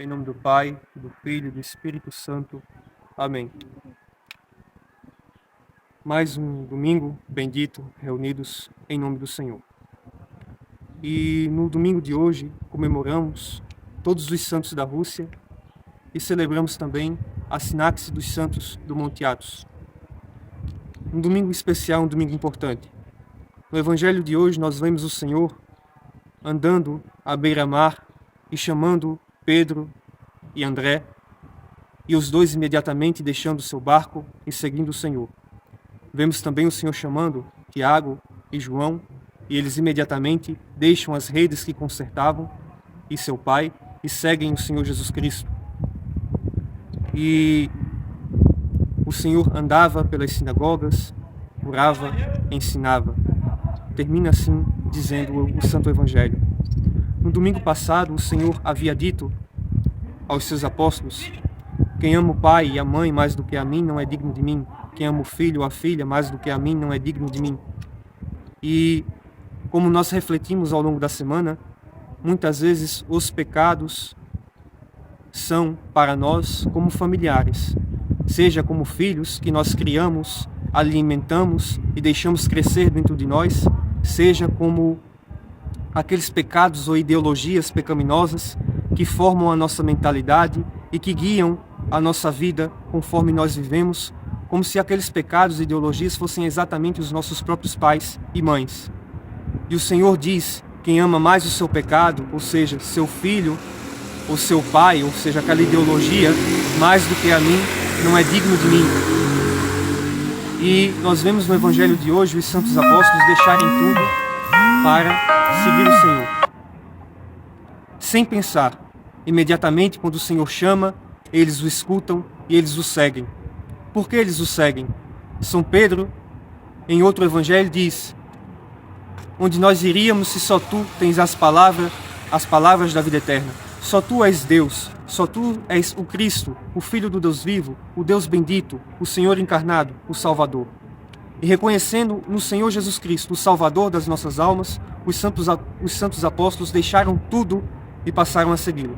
Em nome do Pai, do Filho e do Espírito Santo. Amém. Mais um domingo bendito, reunidos em nome do Senhor. E no domingo de hoje comemoramos todos os santos da Rússia e celebramos também a sinaxe dos santos do Monte Athos. Um domingo especial, um domingo importante. No Evangelho de hoje nós vemos o Senhor andando à beira-mar e chamando Pedro e André, e os dois imediatamente deixando seu barco e seguindo o Senhor. Vemos também o Senhor chamando Tiago e João, e eles imediatamente deixam as redes que consertavam e seu pai e seguem o Senhor Jesus Cristo. E o Senhor andava pelas sinagogas, curava, ensinava. Termina assim dizendo o Santo Evangelho. No domingo passado, o Senhor havia dito aos seus apóstolos: quem ama o pai e a mãe mais do que a mim não é digno de mim. Quem ama o filho ou a filha mais do que a mim não é digno de mim. E como nós refletimos ao longo da semana, muitas vezes os pecados são para nós como familiares, seja como filhos que nós criamos, alimentamos e deixamos crescer dentro de nós, seja como aqueles pecados ou ideologias pecaminosas que formam a nossa mentalidade e que guiam a nossa vida conforme nós vivemos, como se aqueles pecados e ideologias fossem exatamente os nossos próprios pais e mães. E o Senhor diz: quem ama mais o seu pecado, ou seja, seu filho ou seu pai, ou seja, aquela ideologia, mais do que a mim, não é digno de mim. E nós vemos no Evangelho de hoje os santos apóstolos deixarem tudo para seguir o Senhor. Sem pensar, imediatamente quando o Senhor chama, eles o escutam e eles o seguem. Por que eles o seguem? São Pedro, em outro evangelho, diz: onde nós iríamos se só tu tens as palavras da vida eterna. Só tu és Deus, só tu és o Cristo, o Filho do Deus vivo, o Deus bendito, o Senhor encarnado, o Salvador. E reconhecendo no Senhor Jesus Cristo, o Salvador das nossas almas, os santos apóstolos deixaram tudo e passaram a segui-lo.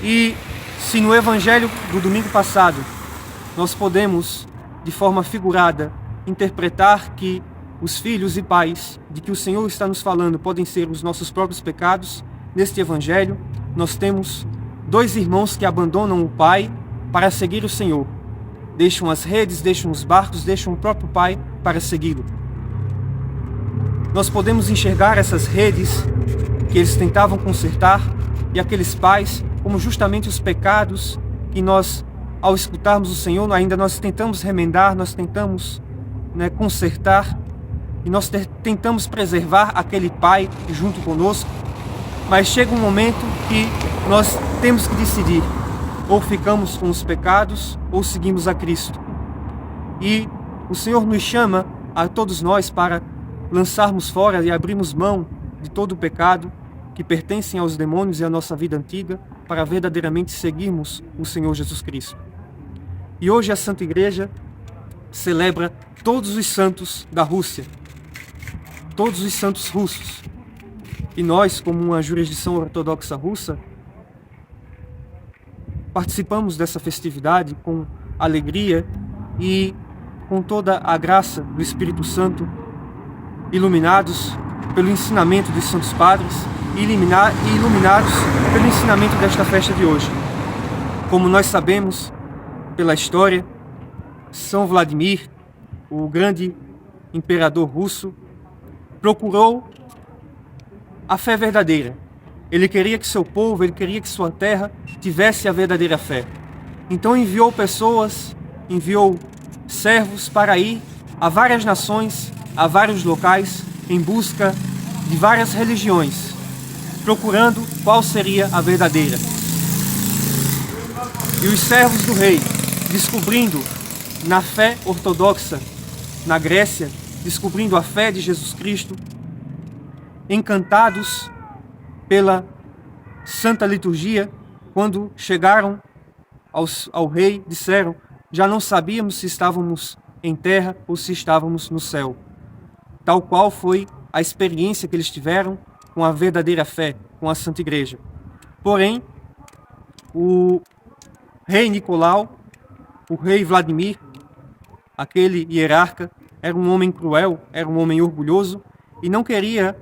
E se no Evangelho do domingo passado nós podemos, de forma figurada, interpretar que os filhos e pais de que o Senhor está nos falando podem ser os nossos próprios pecados, neste Evangelho nós temos dois irmãos que abandonam o pai para seguir o Senhor. Deixam as redes, deixam os barcos, deixam o próprio pai para segui-lo. Nós podemos enxergar essas redes que eles tentavam consertar e aqueles pais como justamente os pecados que nós, ao escutarmos o Senhor, ainda nós tentamos remendar, nós tentamos consertar e nós tentamos preservar aquele pai junto conosco, mas chega um momento que nós temos que decidir: ou ficamos com os pecados ou seguimos a Cristo. E o Senhor nos chama a todos nós para lançarmos fora e abrirmos mão de todo o pecado que pertencem aos demônios e à nossa vida antiga, para verdadeiramente seguirmos o Senhor Jesus Cristo. E hoje a Santa Igreja celebra todos os santos da Rússia, todos os santos russos. E nós, como uma jurisdição ortodoxa russa, participamos dessa festividade com alegria e com toda a graça do Espírito Santo, iluminados pelo ensinamento dos Santos Padres e iluminados pelo ensinamento desta festa de hoje. Como nós sabemos, pela história, São Vladimir, o grande imperador russo, procurou a fé verdadeira. Ele queria que seu povo, ele queria que sua terra tivesse a verdadeira fé. Então enviou pessoas, enviou servos para ir a várias nações, a vários locais, em busca de várias religiões, procurando qual seria a verdadeira. E os servos do rei, descobrindo na fé ortodoxa, na Grécia, descobrindo a fé de Jesus Cristo, encantados pela Santa Liturgia, quando chegaram ao rei, disseram: já não sabíamos se estávamos em terra ou se estávamos no céu. Tal qual foi a experiência que eles tiveram com a verdadeira fé, com a Santa Igreja. Porém, o rei Nicolau, o rei Vladimir, aquele hierarca, era um homem cruel, era um homem orgulhoso e não queria,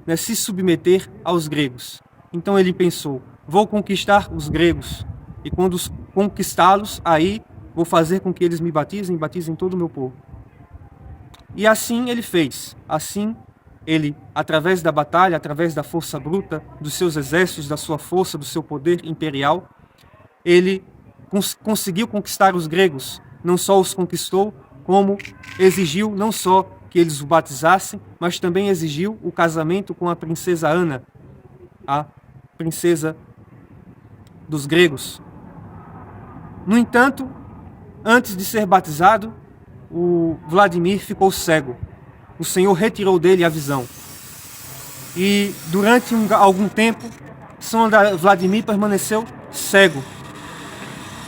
né, se submeter aos gregos. Então ele pensou: vou conquistar os gregos, e quando conquistá-los, aí vou fazer com que eles me batizem todo o meu povo. E assim ele fez. Assim ele, através da batalha, através da força bruta, dos seus exércitos, da sua força, do seu poder imperial, ele conseguiu conquistar os gregos. Não só os conquistou, como exigiu não só que eles o batizassem, mas também exigiu o casamento com a princesa Ana, a princesa dos gregos. No entanto, antes de ser batizado, o Vladimir ficou cego. O Senhor retirou dele a visão. E durante algum tempo, São Vladimir permaneceu cego.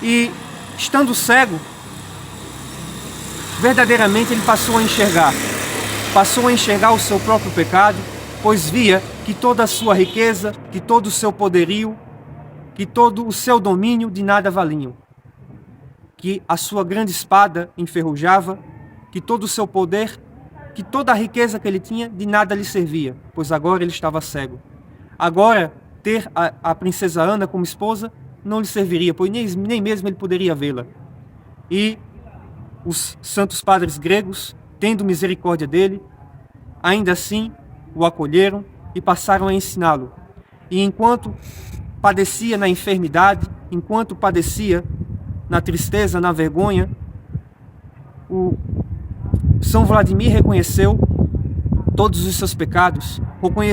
E estando cego, verdadeiramente ele passou a enxergar. Passou a enxergar o seu próprio pecado, pois via que toda a sua riqueza, que todo o seu poderio, que todo o seu domínio de nada valiam. Que a sua grande espada enferrujava, que todo o seu poder, que toda a riqueza que ele tinha, de nada lhe servia, pois agora ele estava cego. Agora, ter a princesa Ana como esposa não lhe serviria, pois nem mesmo ele poderia vê-la. E os santos padres gregos, tendo misericórdia dele, ainda assim o acolheram e passaram a ensiná-lo. E enquanto padecia na enfermidade, enquanto padecia na tristeza, na vergonha, o São Vladimir reconheceu todos os seus pecados,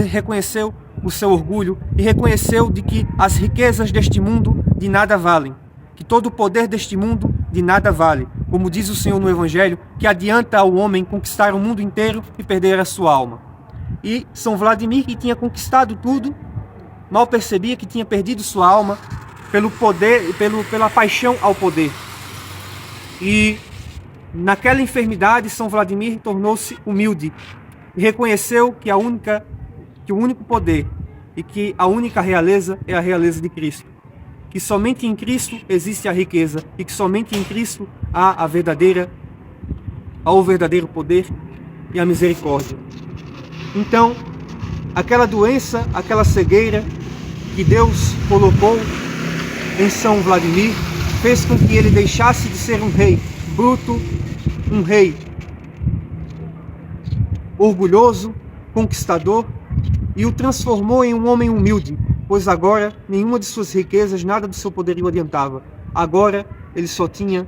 reconheceu o seu orgulho e reconheceu de que as riquezas deste mundo de nada valem, que todo o poder deste mundo de nada vale. Como diz o Senhor no Evangelho, que adianta ao homem conquistar o mundo inteiro e perder a sua alma. E São Vladimir, que tinha conquistado tudo, mal percebia que tinha perdido sua alma pelo poder, pela paixão ao poder. E naquela enfermidade, São Vladimir tornou-se humilde e reconheceu que o único poder e que a única realeza é a realeza de Cristo. Que somente em Cristo existe a riqueza e que somente em Cristo há o verdadeiro poder e a misericórdia. Então, aquela doença, aquela cegueira que Deus colocou em São Vladimir fez com que ele deixasse de ser um rei bruto, um rei orgulhoso, conquistador, e o transformou em um homem humilde, pois agora nenhuma de suas riquezas, nada do seu poderio adiantava. Agora ele só tinha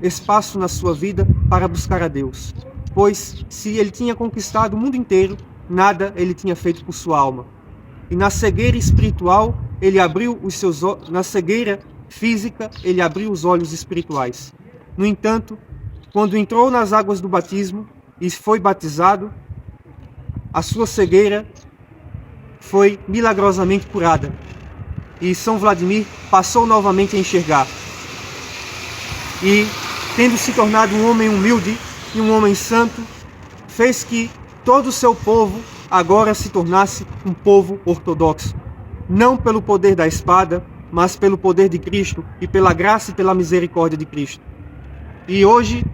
espaço na sua vida para buscar a Deus, pois se ele tinha conquistado o mundo inteiro, nada ele tinha feito por sua alma. E na cegueira espiritual, ele abriu os seus olhos, na cegueira física, ele abriu os olhos espirituais. No entanto, quando entrou nas águas do batismo e foi batizado, a sua cegueira foi milagrosamente curada. E São Vladimir passou novamente a enxergar. E, tendo se tornado um homem humilde e um homem santo, fez que todo o seu povo agora se tornasse um povo ortodoxo. Não pelo poder da espada, mas pelo poder de Cristo e pela graça e pela misericórdia de Cristo. E hoje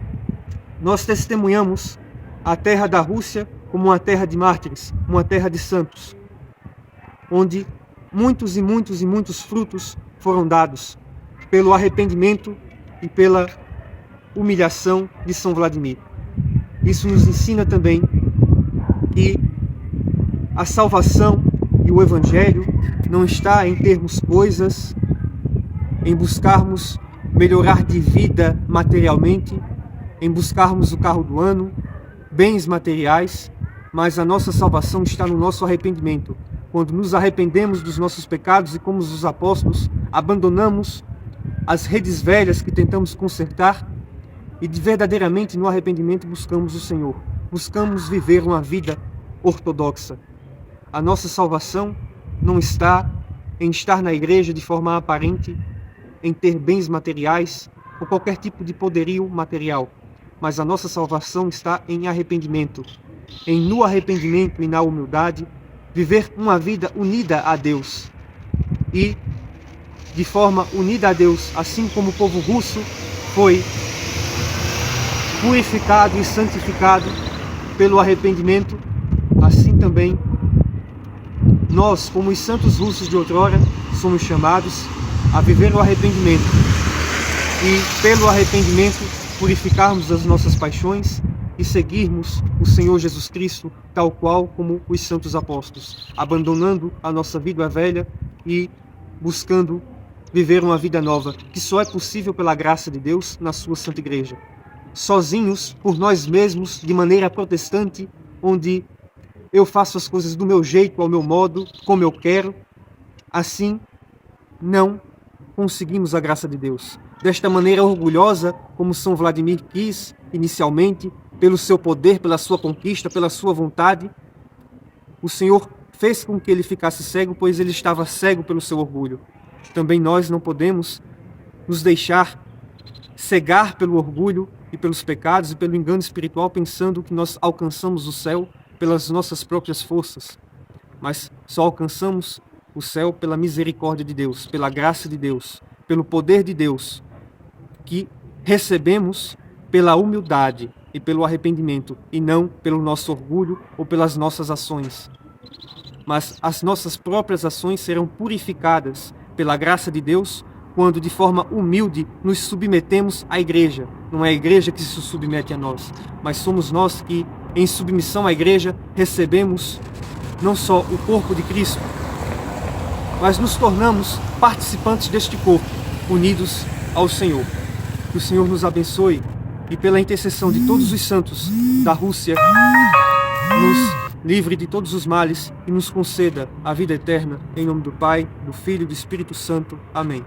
nós testemunhamos a terra da Rússia como uma terra de mártires, uma terra de santos, onde muitos e muitos e muitos frutos foram dados pelo arrependimento e pela humilhação de São Vladimir. Isso nos ensina também que a salvação e o Evangelho não está em termos coisas, em buscarmos melhorar de vida materialmente, em buscarmos o carro do ano, bens materiais, mas a nossa salvação está no nosso arrependimento. Quando nos arrependemos dos nossos pecados e, como os apóstolos, abandonamos as redes velhas que tentamos consertar e verdadeiramente no arrependimento buscamos o Senhor. Buscamos viver uma vida ortodoxa. A nossa salvação não está em estar na igreja de forma aparente, em ter bens materiais ou qualquer tipo de poderio material, mas a nossa salvação está em arrependimento, no arrependimento e na humildade, viver uma vida unida a Deus, e, de forma unida a Deus, assim como o povo russo foi purificado e santificado pelo arrependimento, assim também nós, como os santos russos de outrora, somos chamados a viver o arrependimento e, pelo arrependimento, purificarmos as nossas paixões e seguirmos o Senhor Jesus Cristo tal qual como os santos apóstolos, abandonando a nossa vida velha e buscando viver uma vida nova, que só é possível pela graça de Deus na sua Santa Igreja. Sozinhos, por nós mesmos, de maneira protestante, onde eu faço as coisas do meu jeito, ao meu modo, como eu quero, assim não conseguimos a graça de Deus. Desta maneira orgulhosa, como São Vladimir quis inicialmente, pelo seu poder, pela sua conquista, pela sua vontade, o Senhor fez com que ele ficasse cego, pois ele estava cego pelo seu orgulho. Também nós não podemos nos deixar cegar pelo orgulho e pelos pecados e pelo engano espiritual, pensando que nós alcançamos o céu pelas nossas próprias forças, mas só alcançamos o céu pela misericórdia de Deus, pela graça de Deus, pelo poder de Deus, que recebemos pela humildade e pelo arrependimento, e não pelo nosso orgulho ou pelas nossas ações. Mas as nossas próprias ações serão purificadas pela graça de Deus quando, de forma humilde, nos submetemos à Igreja. Não é a Igreja que se submete a nós, mas somos nós que, em submissão à Igreja, recebemos não só o corpo de Cristo, mas nos tornamos participantes deste corpo, unidos ao Senhor. Que o Senhor nos abençoe e, pela intercessão de todos os santos da Rússia, nos livre de todos os males e nos conceda a vida eterna, em nome do Pai, do Filho e do Espírito Santo. Amém.